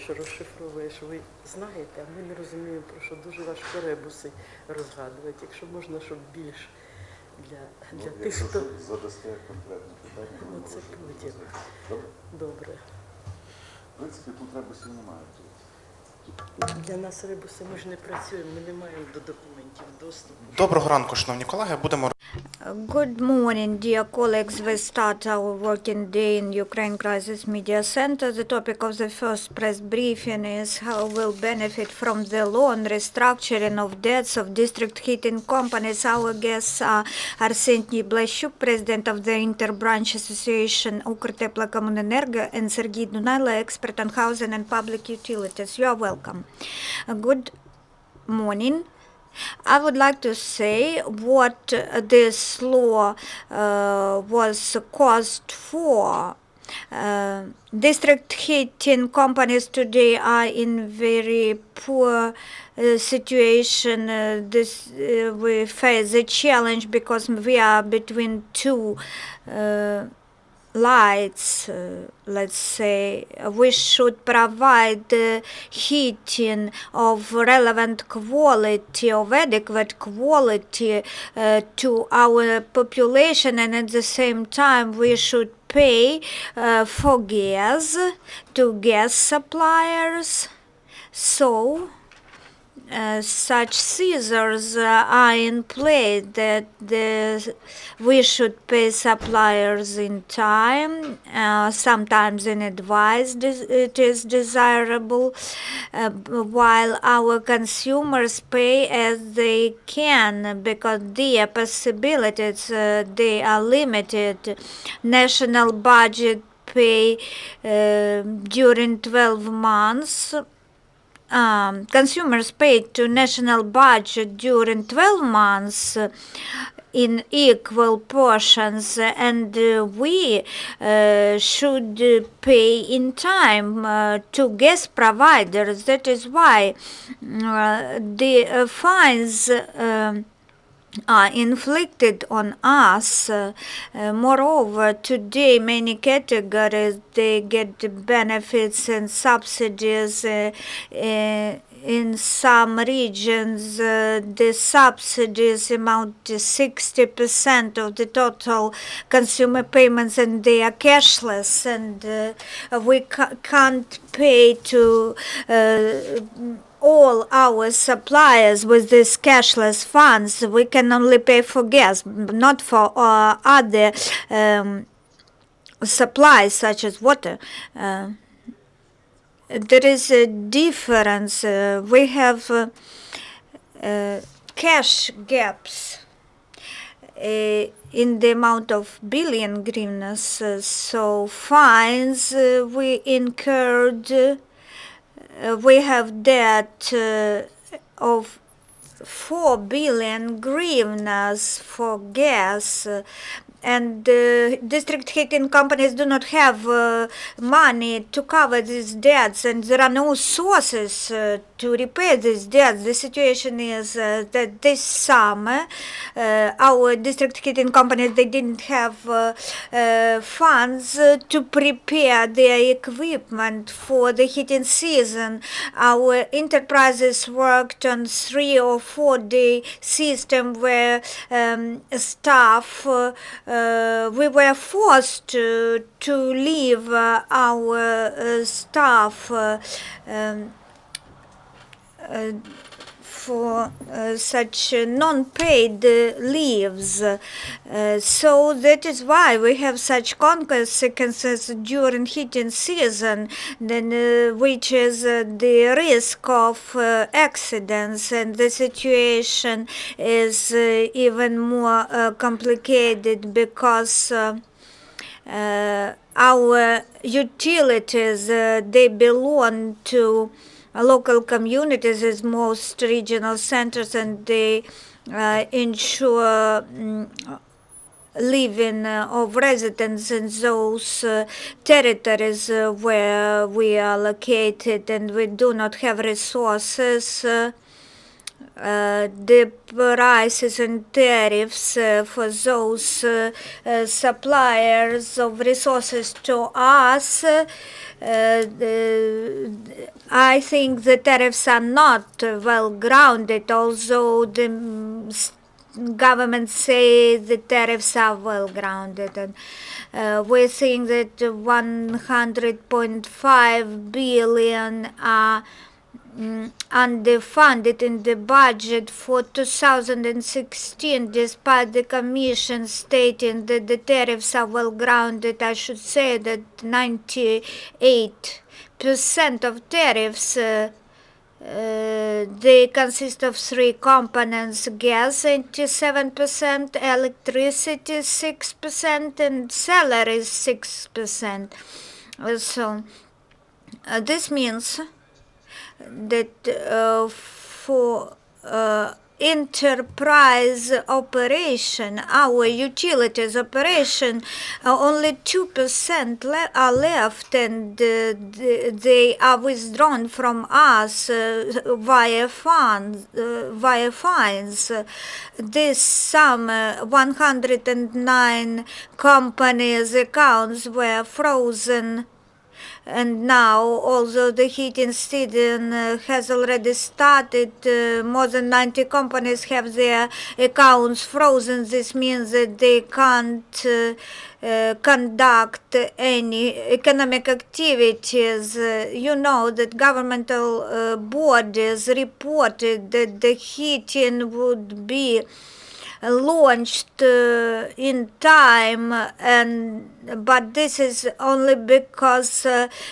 що розшифровуєш, ви знаєте, а ми не розуміємо, про що дуже важко ребуси розгадувати. Якщо можна, щоб більш для тих, хто... задасте конкретне питання, це потім. Добре. В принципі, тут ребусів немає. Для нас ребуси, ми ж не працюємо, ми не маємо до документів доступу. Доброго ранку, шановні колеги. Будемо... Good morning, dear colleagues. We start our working day in Ukraine Crisis Media Center. The topic of the first press briefing is how we'll benefit from the law on restructuring of debts of district heating companies. Our guests are Arsentiy Blashchuk, President of the Interbranch Association Ukrteplokomunenergo, and Sergiy Dunailo, expert on housing and public utilities. You are welcome. Good morning. I would like to say what this law was caused for. District heating companies today are in very poor situation. We face a challenge because we are between two lights. Let's say we should provide heating of relevant quality, of adequate quality to our population, and at the same time we should pay for gas to gas suppliers. So such scissors are in place that we should pay suppliers in time, sometimes in advance it is desirable, while our consumers pay as they can because their possibilities they are limited. National budget pay during 12 months. Consumers paid to national budget during 12 months in equal portions, and we should pay in time to gas providers. That is why the fines are inflicted on us. Moreover, today many categories they get benefits and subsidies. In some regions, the subsidies amount to 60% of the total consumer payments, and they are cashless, and we can't pay to all our suppliers with these cashless funds. We can only pay for gas, not for other supplies such as water. There is a difference. We have cash gaps in the amount of billion hryvnias. So fines we incurred. We have debt of 4 billion hryvnias for gas, and district heating companies do not have money to cover these debts, and there are no sources to repay these debts. The situation is that this summer our district heating companies they didn't have funds to prepare their equipment for the heating season. Our enterprises worked on 3 or 4 day system where staff we were forced to leave our staff for such non-paid leaves. So that is why we have such consequences during heating season, then, which is the risk of accidents, and the situation is even more complicated because our utilities they belong to local communities as most regional centers, and they ensure living of residents in those territories where we are located, and we do not have resources the prices and tariffs for those suppliers of resources to us. I think the tariffs are not well grounded, although the government say the tariffs are well grounded, and we think that 100.5 billion are underfunded in the budget for 2016, despite the Commission stating that the tariffs are well grounded. I should say that 98% of tariffs they consist of three components: gas 87%, electricity 6%, and salaries 6%. So this means that for enterprise operation, our utilities operation, only 2% are left, and they are withdrawn from us via fines. This sum, 109 companies' accounts were frozen. And now, although the heating season has already started, more than 90 companies have their accounts frozen. This means that they can't conduct any economic activities. You know that governmental bodies reported that the heating would be launched in time, but this is only because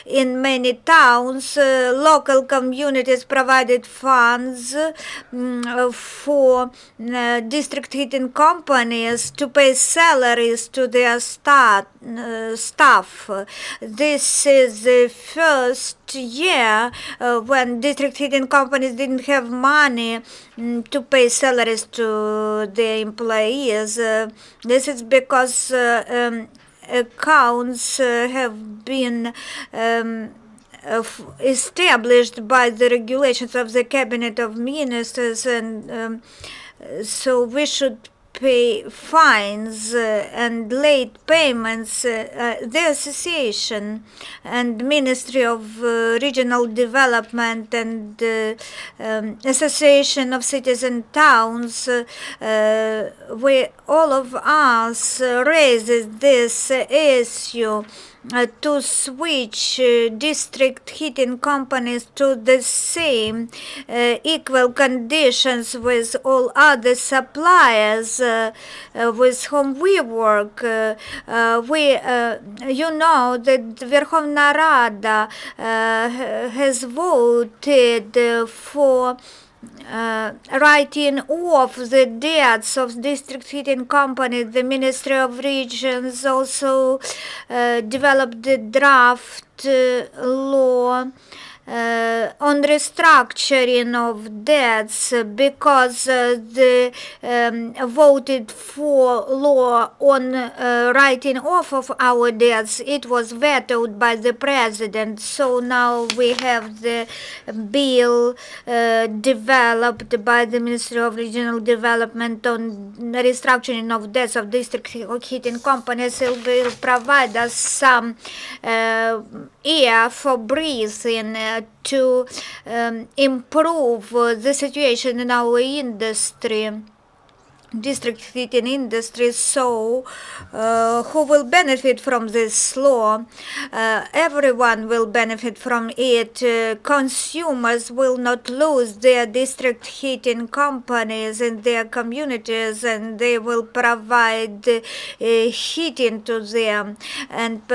in many towns local communities provided funds for district heating companies to pay salaries to their staff. This is the first year when district heating companies didn't have money to pay salaries to their employees. This is because accounts have been established by the regulations of the Cabinet of Ministers, and so we should pay fines and late payments. The Association and Ministry of Regional Development and Association of Cities and Towns, all of us raises this issue to switch district heating companies to the same equal conditions with all other suppliers with whom we work. You know that Verkhovna Rada has voted for writing off the debts of district heating companies. The Ministry of Regions also developed the draft law on restructuring of debts, because they voted for law on writing off of our debts. It was vetoed by the president. So now we have the bill developed by the Ministry of Regional Development on restructuring of debts of district heating companies. It will provide us some air for breathing to improve the situation in our industry, district heating industry. So who will benefit from this law? Everyone will benefit from it. Consumers will not lose their district heating companies in their communities, and they will provide heating to them, and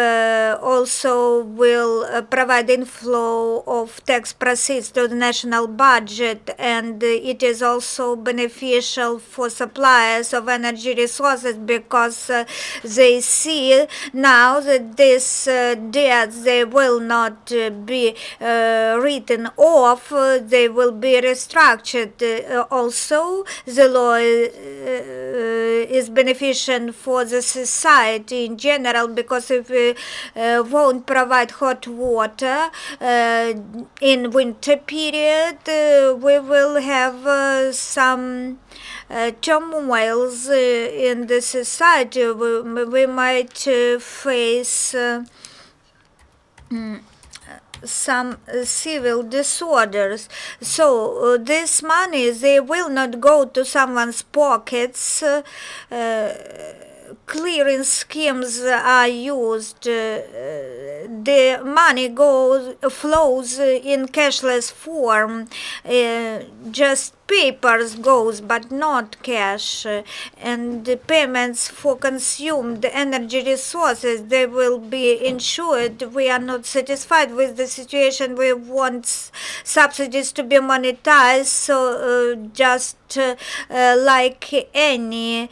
also will provide inflow of tax proceeds to the national budget, and it is also beneficial for supply suppliers of energy resources, because they see now that these debts, they will not be written off, they will be restructured. Also, the law is beneficial for the society in general, because if we won't provide hot water in winter period, we will have some turmoils in the society. We might face some civil disorders. So this money, they will not go to someone's pockets. Clearing schemes are used. The money flows in cashless form. Just papers goes, but not cash. And the payments for consumed energy resources, they will be insured. We are not satisfied with the situation. We want subsidies to be monetized. So just like any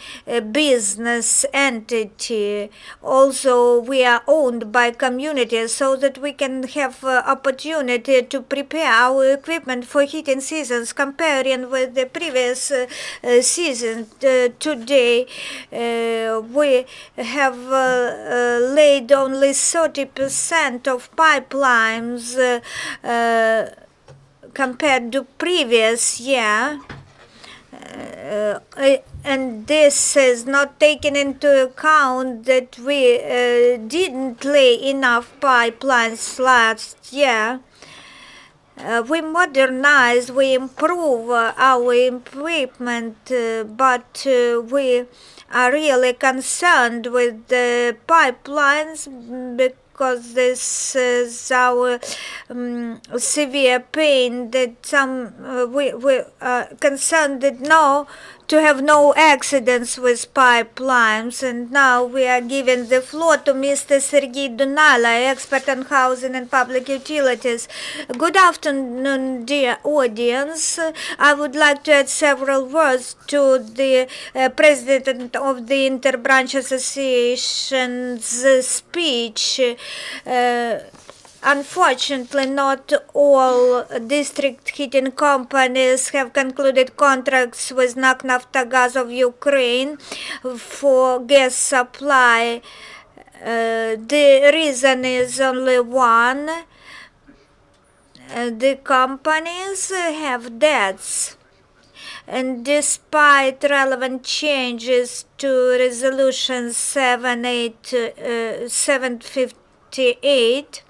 business entity, also we are owned by communities, so that we can have opportunity to prepare our equipment for heating seasons. Comparing with the previous season, today we have laid only 30% of pipelines compared to previous year. And this is not taken into account that we didn't lay enough pipelines last year. We modernize, we improve our equipment, but we are really concerned with the pipelines, because this is our severe pain, that we are concerned that to have no accidents with pipelines. And now we are giving the floor to Mr. Sergiy Dunailo, expert on housing and public utilities. Good afternoon, dear audience. I would like to add several words to the president of the Interbranch Association's speech. Unfortunately, not all district heating companies have concluded contracts with NAK Naftogaz of Ukraine for gas supply. The reason is only one. The companies have debts. And despite relevant changes to Resolution 758,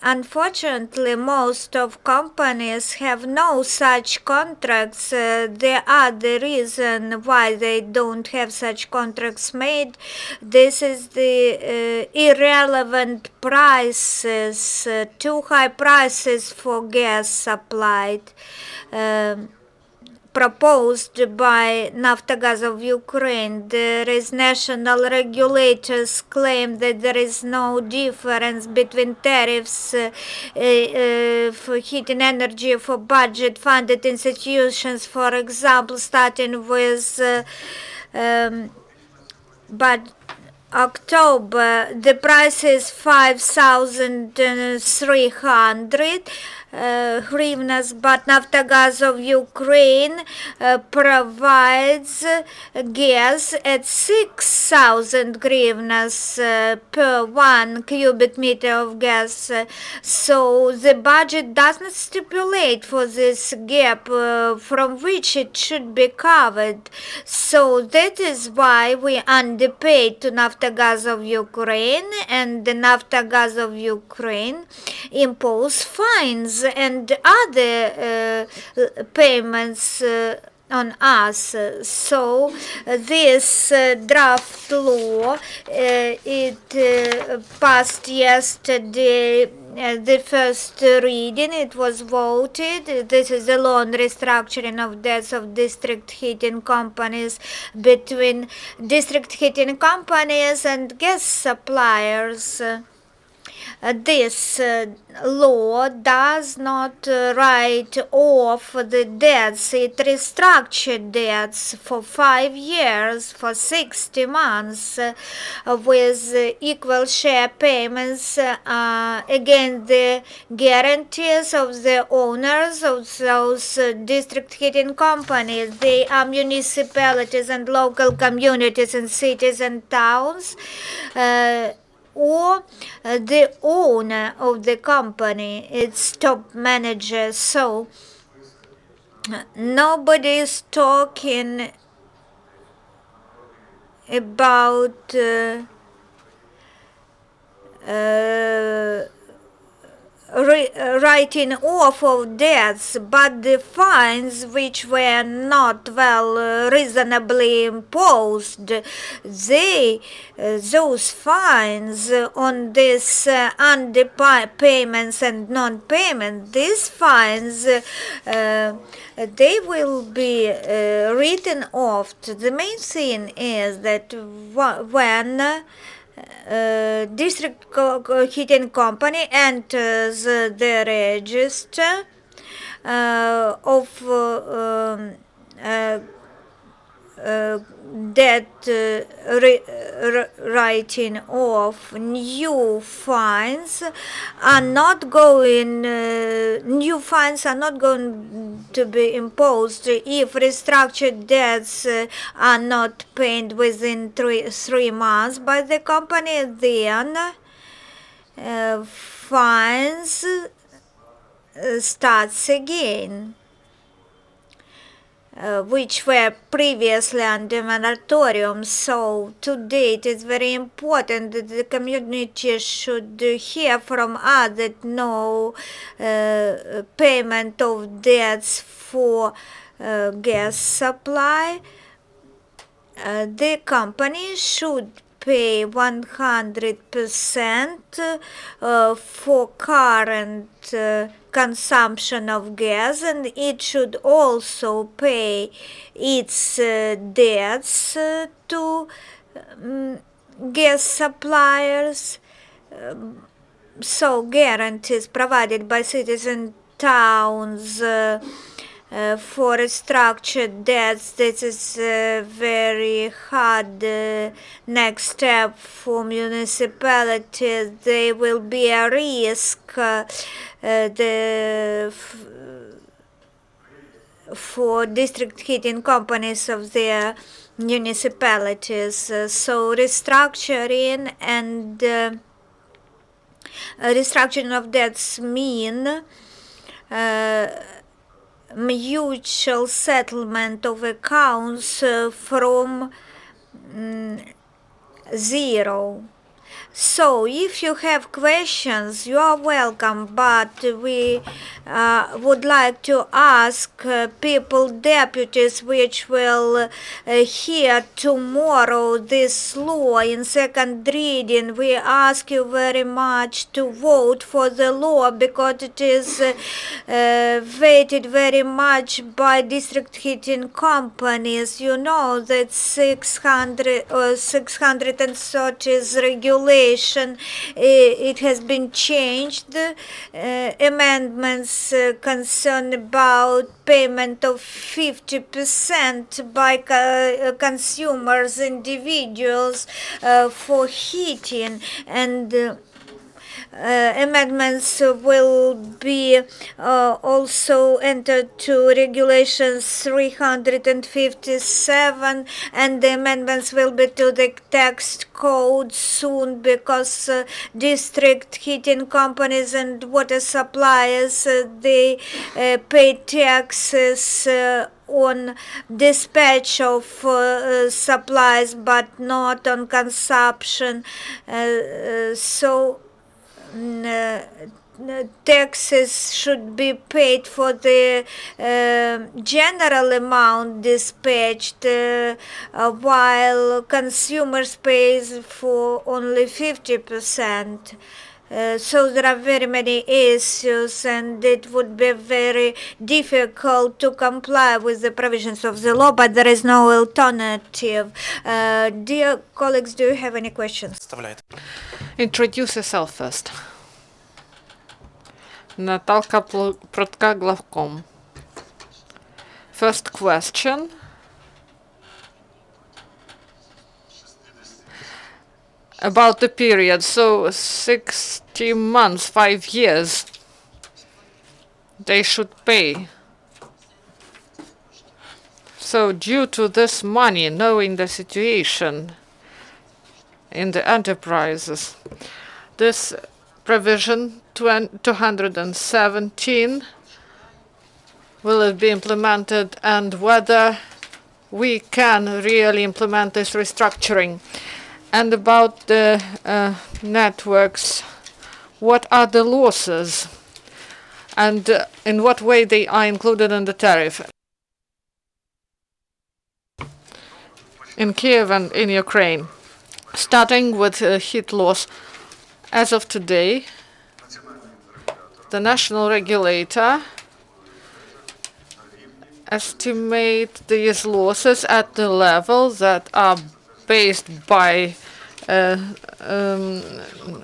unfortunately, most of companies have no such contracts. There are the reason why they don't have such contracts made. This is the irrelevant prices, too high prices for gas supplied. Proposed by Naftogaz of Ukraine. There is national regulators claim that there is no difference between tariffs for heating energy for budget-funded institutions, for example, starting with October, the price is 5,300 hryvnias, but Naftogaz of Ukraine provides gas at 6,000 hryvnias per 1 cubic meter of gas. So the budget does not stipulate for this gap from which it should be covered. So that is why we underpaid to Naftogaz of Ukraine, and the Naftogaz of Ukraine impose fines and other payments on us. So this draft law, it passed yesterday the first reading. It was voted. This is a law on restructuring of debts of district heating companies between district heating companies and gas suppliers. this law does not write off the debts. It restructured debts for 5 years, for 60 months, with equal share payments against the guarantees of the owners of those district heating companies. They are municipalities and local communities in cities and towns, or the owner of the company, its top manager. So nobody is talking about writing off of debts, but the fines which were not reasonably imposed, those fines on this underpayments and non-payment, these fines they will be written off. The main thing is that when district heating company enters the register of debt writing off, new fines are not going to be imposed if restructured debts are not paid within 3 months by the company. Then fines starts again, which were previously under moratorium. So today it is very important that the community should hear from us that no payment of debts for gas supply. The company should pay 100% for current consumption of gas, and it should also pay its debts to gas suppliers. So guarantees provided by cities and towns for restructured debts, this is a very hard next step for municipalities. There will be a risk for district heating companies of their municipalities. So restructuring and restructuring of debts mean mutual settlement of accounts from zero. So if you have questions, you are welcome, but we would like to ask people deputies which will hear tomorrow this law in second reading. We ask you very much to vote for the law because it is weighted very much by district heating companies. You know that 630 regulation, it has been changed. Amendments concern about payment of 50% by consumers, individuals, for heating, and amendments will be also entered to regulations 357, and the amendments will be to the tax code soon, because district heating companies and water suppliers they pay taxes on dispatch of supplies but not on consumption. So taxes should be paid for the general amount dispatched, while consumers pays for only 50%. So there are very many issues, and it would be very difficult to comply with the provisions of the law, but there is no alternative. Dear colleagues, do you have any questions? Вставляйте. Introduce yourself first. Natalka Protka Glavkom. First question. About the period, so 60 months, 5 years, they should pay. So due to this money, knowing the situation in the enterprises, this provision 217, will it be implemented, and whether we can really implement this restructuring? And about the networks, what are the losses, and in what way they are included in the tariff? In Kiev and in Ukraine, starting with heat loss, as of today, the national regulator estimate these losses at the level that are based by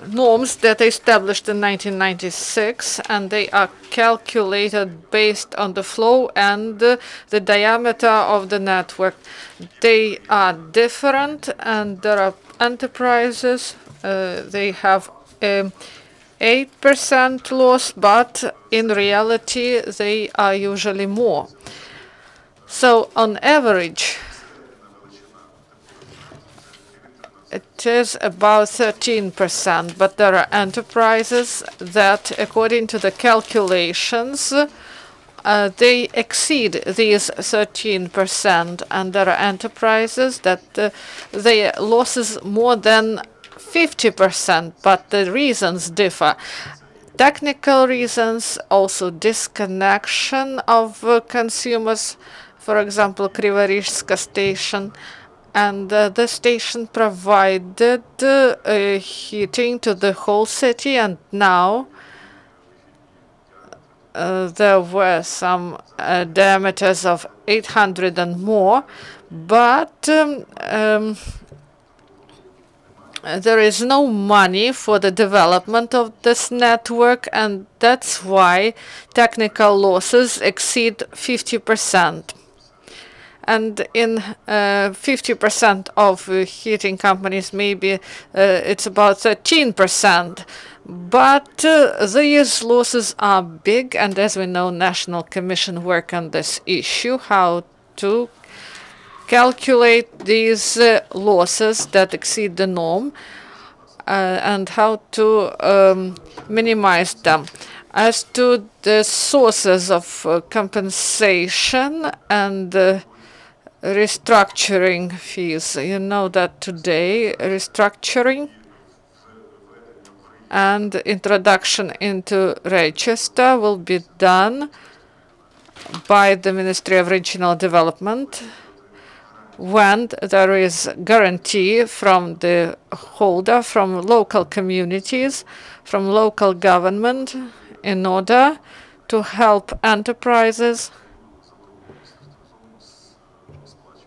norms that are established in 1996, and they are calculated based on the flow and the diameter of the network. They are different, and there are enterprises, they have 8% loss, but in reality they are usually more. So on average, it is about 13%, but there are enterprises that, according to the calculations, they exceed these 13%, and there are enterprises that their losses more than 50%, but the reasons differ. Technical reasons, also disconnection of consumers, for example, Krivarishska station, and the station provided heating to the whole city, and now there were some diameters of 800 and more, but there is no money for the development of this network, and that's why technical losses exceed 50%. And in 50% of heating companies, maybe it's about 13%. But these losses are big, and as we know, National Commission work on this issue, how to calculate these losses that exceed the norm, and how to minimize them. As to the sources of compensation and restructuring fees, you know that today restructuring and introduction into register will be done by the Ministry of Regional Development when there is guarantee from the holder, from local communities, from local government, in order to help enterprises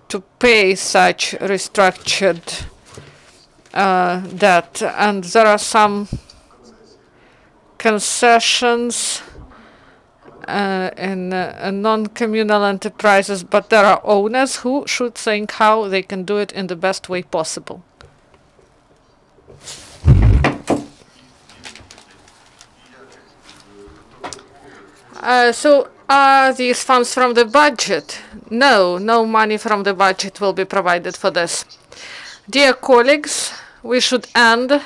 to pay such restructured debt. And there are some concessions in non-communal enterprises, but there are owners who should think how they can do it in the best way possible. So are these funds from the budget? No, no money from the budget will be provided for this. Dear colleagues, we should end.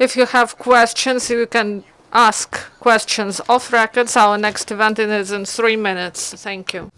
If you have questions, you can ask questions off records. Our next event is in 3 minutes. Thank you.